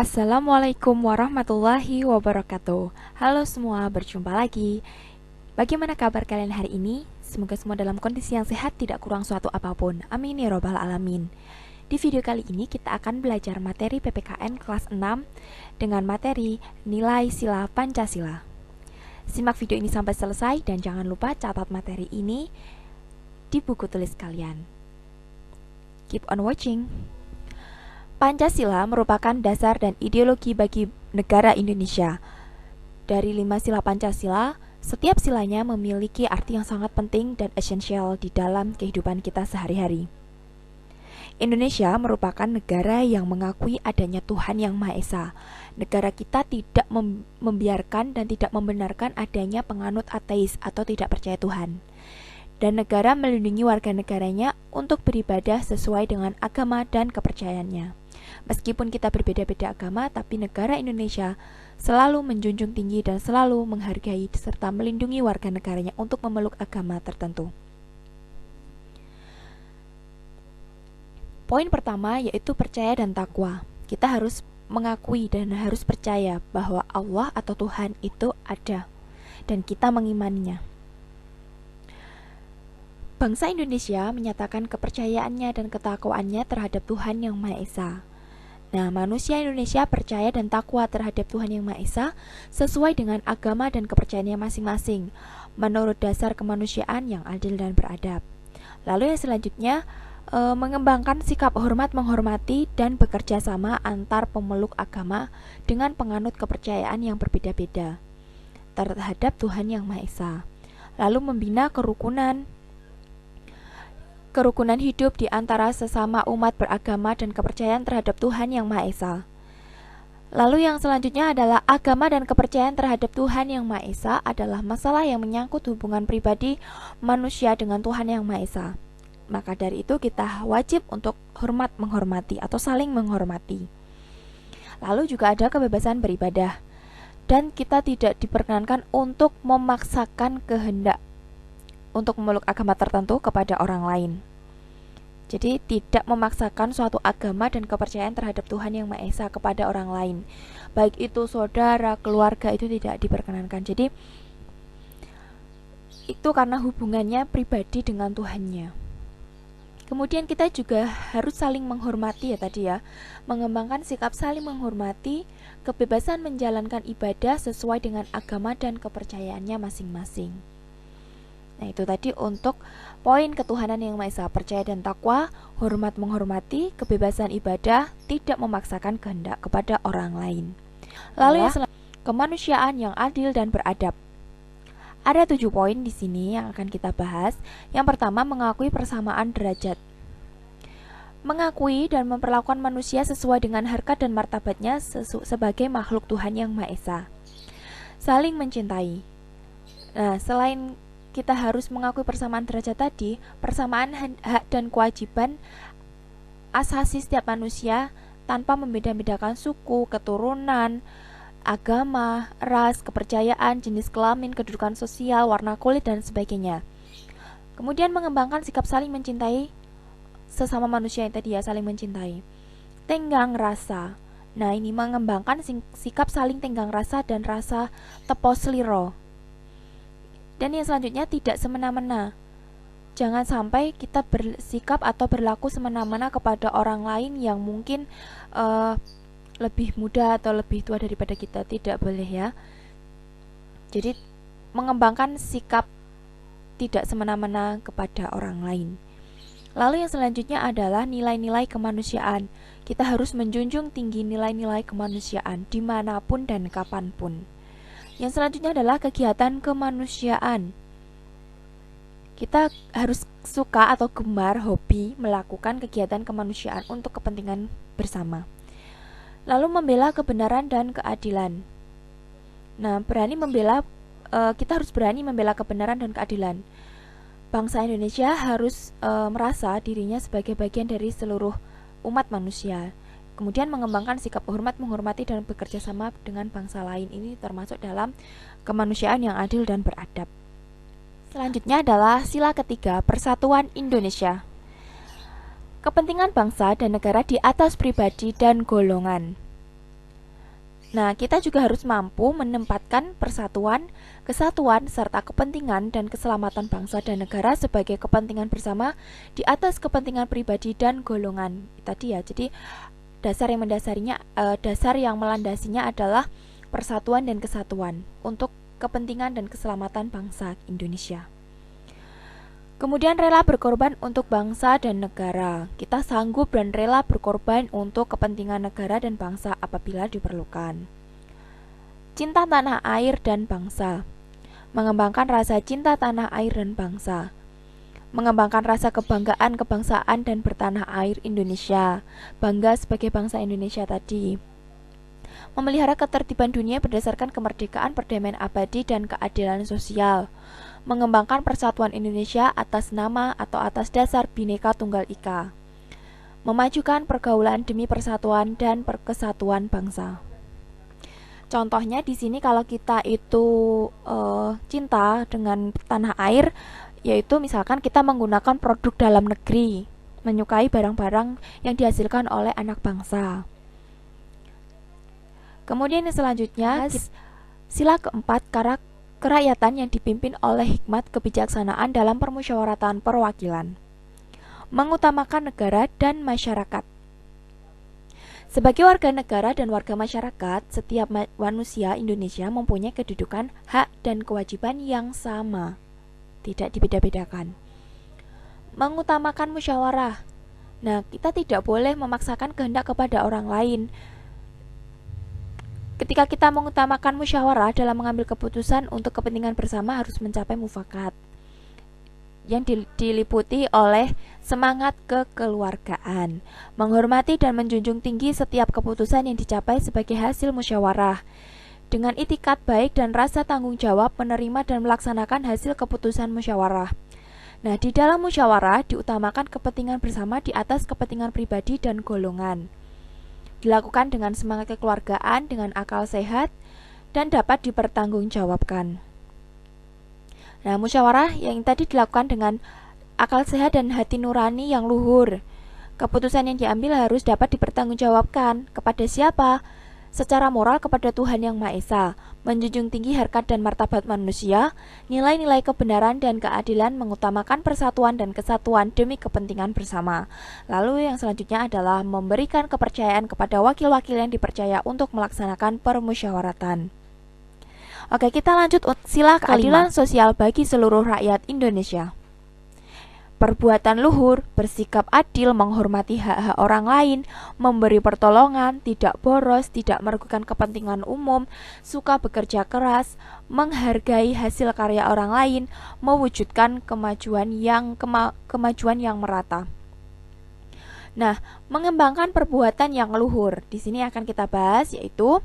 Assalamualaikum warahmatullahi wabarakatuh. Halo semua, berjumpa lagi. Bagaimana kabar kalian hari ini? Semoga semua dalam kondisi yang sehat, tidak kurang suatu apapun. Amin ya robbal alamin. Di video kali ini kita akan belajar materi PPKN kelas 6 dengan materi nilai sila Pancasila. Simak video ini sampai selesai dan jangan lupa catat materi ini di buku tulis kalian. Keep on watching. Pancasila merupakan dasar dan ideologi bagi negara Indonesia. Dari 5 sila Pancasila, setiap silanya memiliki arti yang sangat penting dan esensial di dalam kehidupan kita sehari-hari. Indonesia merupakan negara yang mengakui adanya Tuhan Yang Maha Esa. Negara kita tidak membiarkan dan tidak membenarkan adanya penganut ateis atau tidak percaya Tuhan. Dan negara melindungi warga negaranya untuk beribadah sesuai dengan agama dan kepercayaannya. Meskipun kita berbeda-beda agama, tapi negara Indonesia selalu menjunjung tinggi dan selalu menghargai serta melindungi warga negaranya untuk memeluk agama tertentu. Poin pertama yaitu percaya dan takwa. Kita harus mengakui dan harus percaya bahwa Allah atau Tuhan itu ada dan kita mengimaninya. Bangsa Indonesia menyatakan kepercayaannya dan ketakwaannya terhadap Tuhan Yang Maha Esa. Nah, manusia Indonesia percaya dan takwa terhadap Tuhan Yang Maha Esa sesuai dengan agama dan kepercayaannya masing-masing, menurut dasar kemanusiaan yang adil dan beradab. Lalu yang selanjutnya, mengembangkan sikap hormat menghormati dan bekerja sama antar pemeluk agama dengan penganut kepercayaan yang berbeda-beda terhadap Tuhan Yang Maha Esa. Lalu membina kerukunan hidup di antara sesama umat beragama dan kepercayaan terhadap Tuhan Yang Maha Esa. Lalu yang selanjutnya adalah agama dan kepercayaan terhadap Tuhan Yang Maha Esa adalah masalah yang menyangkut hubungan pribadi manusia dengan Tuhan Yang Maha Esa. Maka dari itu kita wajib untuk hormat menghormati atau saling menghormati. Lalu juga ada kebebasan beribadah, dan kita tidak diperkenankan untuk memaksakan kehendak untuk memeluk agama tertentu kepada orang lain. Jadi tidak memaksakan suatu agama dan kepercayaan terhadap Tuhan Yang Maha Esa kepada orang lain, baik itu saudara, keluarga, itu tidak diperkenankan. Jadi itu karena hubungannya pribadi dengan Tuhannya. Kemudian kita juga harus saling menghormati mengembangkan sikap saling menghormati, kebebasan menjalankan ibadah sesuai dengan agama dan kepercayaannya masing-masing. Nah, itu tadi untuk poin ketuhanan Yang Maha Esa, percaya dan takwa, hormat menghormati, kebebasan ibadah, tidak memaksakan kehendak kepada orang lain. Lalu yang selanjutnya, kemanusiaan yang adil dan beradab. Ada 7 poin di sini yang akan kita bahas. Yang pertama, mengakui persamaan derajat. Mengakui dan memperlakukan manusia sesuai dengan harkat dan martabatnya sebagai makhluk Tuhan Yang Maha Esa. Saling mencintai. Nah, selain kita harus mengakui persamaan derajat tadi, persamaan hak dan kewajiban asasi setiap manusia tanpa membeda-bedakan suku, keturunan, agama, ras, kepercayaan, jenis kelamin, kedudukan sosial, warna kulit, dan sebagainya. Kemudian mengembangkan sikap saling mencintai sesama manusia yang tadi saling mencintai. Tenggang rasa. Nah, ini mengembangkan sikap saling tenggang rasa dan rasa tepo sliro. Dan yang selanjutnya, tidak semena-mena. Jangan sampai kita bersikap atau berlaku semena-mena kepada orang lain yang mungkin lebih muda atau lebih tua daripada kita. Tidak boleh ya. Jadi mengembangkan sikap tidak semena-mena kepada orang lain. Lalu yang selanjutnya adalah nilai-nilai kemanusiaan. Kita harus menjunjung tinggi nilai-nilai kemanusiaan dimanapun dan kapanpun. Yang selanjutnya adalah kegiatan kemanusiaan. Kita harus suka atau gemar, hobi melakukan kegiatan kemanusiaan untuk kepentingan bersama. Lalu membela kebenaran dan keadilan. Nah, kita harus berani membela kebenaran dan keadilan. Bangsa Indonesia harus merasa dirinya sebagai bagian dari seluruh umat manusia. Kemudian mengembangkan sikap hormat menghormati dan bekerja sama dengan bangsa lain. Ini termasuk dalam kemanusiaan yang adil dan beradab. Selanjutnya adalah sila ketiga, Persatuan Indonesia. Kepentingan bangsa dan negara di atas pribadi dan golongan. Nah, kita juga harus mampu menempatkan persatuan, kesatuan, serta kepentingan dan keselamatan bangsa dan negara sebagai kepentingan bersama di atas kepentingan pribadi dan golongan. Tadi ya, jadi dasar yang melandasinya adalah persatuan dan kesatuan untuk kepentingan dan keselamatan bangsa Indonesia. Kemudian rela berkorban untuk bangsa dan negara. Kita sanggup dan rela berkorban untuk kepentingan negara dan bangsa apabila diperlukan. Cinta tanah air dan bangsa. Mengembangkan rasa cinta tanah air dan bangsa. Mengembangkan rasa kebanggaan kebangsaan dan bertanah air Indonesia. Bangga sebagai bangsa Indonesia tadi. Memelihara ketertiban dunia berdasarkan kemerdekaan, perdamaian abadi, dan keadilan sosial. Mengembangkan persatuan Indonesia atas nama atau atas dasar Bhinneka Tunggal Ika. Memajukan pergaulan demi persatuan dan kesatuan bangsa. Contohnya di sini kalau kita itu cinta dengan tanah air, yaitu misalkan kita menggunakan produk dalam negeri, menyukai barang-barang yang dihasilkan oleh anak bangsa. Kemudian yang selanjutnya, sila keempat, kerakyatan yang dipimpin oleh hikmat kebijaksanaan dalam permusyawaratan perwakilan. Mengutamakan negara dan masyarakat. Sebagai warga negara dan warga masyarakat, setiap manusia Indonesia mempunyai kedudukan, hak, dan kewajiban yang sama, tidak dibeda-bedakan. Mengutamakan musyawarah. Nah, kita tidak boleh memaksakan kehendak kepada orang lain. Ketika kita mengutamakan musyawarah dalam mengambil keputusan untuk kepentingan bersama harus mencapai mufakat yang diliputi oleh semangat kekeluargaan, menghormati dan menjunjung tinggi setiap keputusan yang dicapai sebagai hasil musyawarah, dengan itikat baik dan rasa tanggung jawab menerima dan melaksanakan hasil keputusan musyawarah. Nah, di dalam musyawarah diutamakan kepentingan bersama di atas kepentingan pribadi dan golongan. Dilakukan dengan semangat kekeluargaan, dengan akal sehat, dan dapat dipertanggungjawabkan. Nah, musyawarah yang tadi dilakukan dengan akal sehat dan hati nurani yang luhur. Keputusan yang diambil harus dapat dipertanggungjawabkan. Kepada siapa? Secara moral kepada Tuhan Yang Maha Esa, menjunjung tinggi harkat dan martabat manusia, nilai-nilai kebenaran dan keadilan, mengutamakan persatuan dan kesatuan demi kepentingan bersama. Lalu yang selanjutnya adalah memberikan kepercayaan kepada wakil-wakil yang dipercaya untuk melaksanakan permusyawaratan. Oke, kita lanjut sila keadilan sosial bagi seluruh rakyat Indonesia. Perbuatan luhur, bersikap adil, menghormati hak-hak orang lain, memberi pertolongan, tidak boros, tidak merugikan kepentingan umum, suka bekerja keras, menghargai hasil karya orang lain, mewujudkan kemajuan yang merata. Nah, mengembangkan perbuatan yang luhur. Di sini akan kita bahas yaitu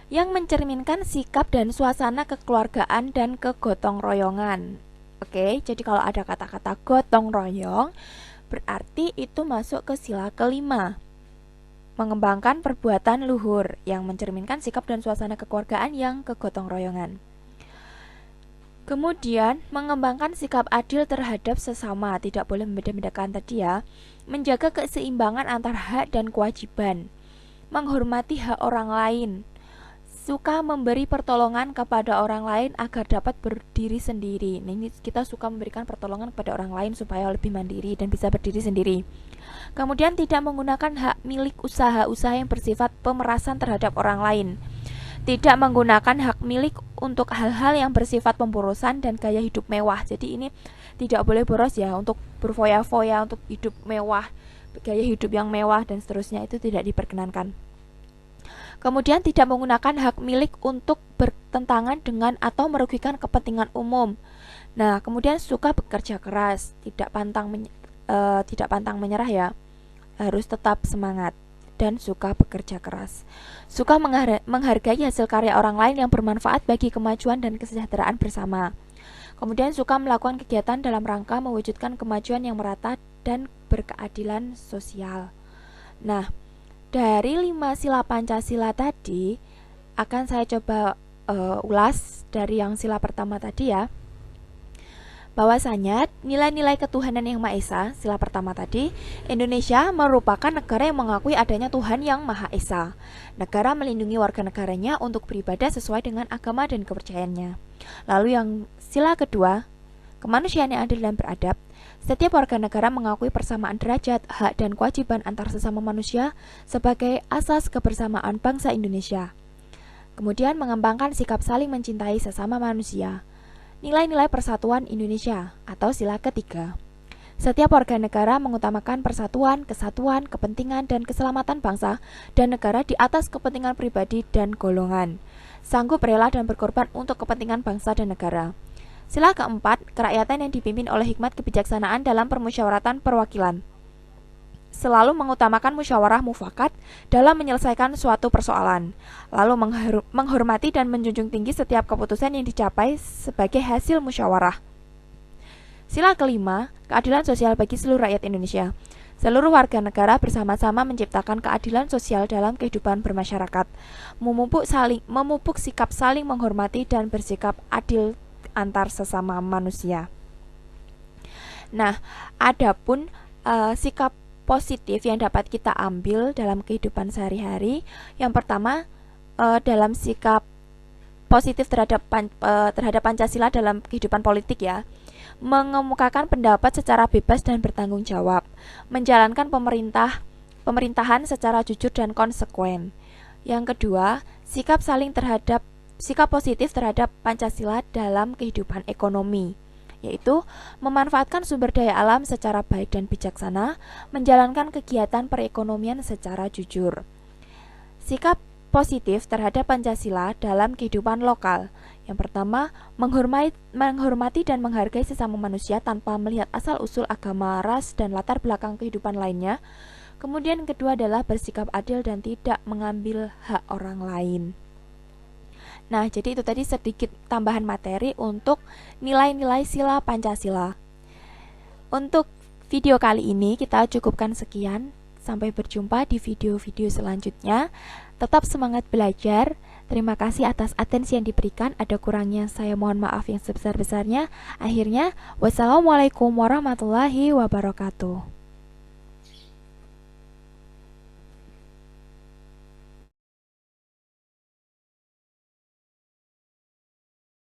yang mencerminkan sikap dan suasana kekeluargaan dan kegotong royongan. Oke, jadi kalau ada kata-kata gotong royong, berarti itu masuk ke sila kelima. Mengembangkan perbuatan luhur yang mencerminkan sikap dan suasana kekeluargaan yang kegotong royongan. Kemudian, mengembangkan sikap adil terhadap sesama, tidak boleh membeda-bedakan tadi ya. Menjaga keseimbangan antara hak dan kewajiban. Menghormati hak orang lain. Suka memberi pertolongan kepada orang lain agar dapat berdiri sendiri. Nah, ini kita suka memberikan pertolongan kepada orang lain supaya lebih mandiri dan bisa berdiri sendiri. Kemudian tidak menggunakan hak milik usaha-usaha yang bersifat pemerasan terhadap orang lain. Tidak menggunakan hak milik untuk hal-hal yang bersifat pemborosan dan gaya hidup mewah. Jadi ini tidak boleh boros ya, untuk berfoya-foya, untuk hidup mewah, gaya hidup yang mewah dan seterusnya itu tidak diperkenankan. Kemudian tidak menggunakan hak milik untuk bertentangan dengan atau merugikan kepentingan umum. Nah, kemudian suka bekerja keras, tidak pantang menyerah ya. Harus tetap semangat dan suka bekerja keras. Suka menghargai hasil karya orang lain yang bermanfaat bagi kemajuan dan kesejahteraan bersama. Kemudian suka melakukan kegiatan dalam rangka mewujudkan kemajuan yang merata dan berkeadilan sosial. Nah, dari 5 sila Pancasila tadi akan saya coba ulas dari yang sila pertama tadi ya. bahwasanya nilai-nilai ketuhanan yang Maha Esa, sila pertama tadi, Indonesia merupakan negara yang mengakui adanya Tuhan yang Maha Esa. Negara melindungi warga negaranya untuk beribadah sesuai dengan agama dan kepercayaannya. Lalu yang sila kedua, kemanusiaan yang adil dan beradab. Setiap warga negara mengakui persamaan derajat, hak, dan kewajiban antar sesama manusia sebagai asas kebersamaan bangsa Indonesia. Kemudian mengembangkan sikap saling mencintai sesama manusia. Nilai-nilai persatuan Indonesia atau sila ketiga. Setiap warga negara mengutamakan persatuan, kesatuan, kepentingan, dan keselamatan bangsa dan negara di atas kepentingan pribadi dan golongan. Sanggup rela dan berkorban untuk kepentingan bangsa dan negara. Sila keempat, kerakyatan yang dipimpin oleh hikmat kebijaksanaan dalam permusyawaratan perwakilan. Selalu mengutamakan musyawarah mufakat dalam menyelesaikan suatu persoalan, lalu menghormati dan menjunjung tinggi setiap keputusan yang dicapai sebagai hasil musyawarah. Sila kelima, keadilan sosial bagi seluruh rakyat Indonesia. Seluruh warga negara bersama-sama menciptakan keadilan sosial dalam kehidupan bermasyarakat, memupuk sikap saling menghormati dan bersikap adil antar sesama manusia. Nah, adapun sikap positif yang dapat kita ambil dalam kehidupan sehari-hari. Yang pertama, dalam sikap positif terhadap Pancasila dalam kehidupan politik ya, mengemukakan pendapat secara bebas dan bertanggung jawab, menjalankan pemerintahan secara jujur dan konsekuen. Yang kedua, sikap positif terhadap Pancasila dalam kehidupan ekonomi, yaitu memanfaatkan sumber daya alam secara baik dan bijaksana, menjalankan kegiatan perekonomian secara jujur. Sikap positif terhadap Pancasila dalam kehidupan lokal. Yang pertama, menghormati dan menghargai sesama manusia tanpa melihat asal-usul agama, ras, dan latar belakang kehidupan lainnya. Kemudian yang kedua adalah bersikap adil dan tidak mengambil hak orang lain. Nah, jadi itu tadi sedikit tambahan materi untuk nilai-nilai sila Pancasila. Untuk video kali ini kita cukupkan sekian. Sampai berjumpa di video-video selanjutnya. Tetap semangat belajar. Terima kasih atas atensi yang diberikan. Ada kurangnya saya mohon maaf yang sebesar-besarnya. Akhirnya, wassalamualaikum warahmatullahi wabarakatuh.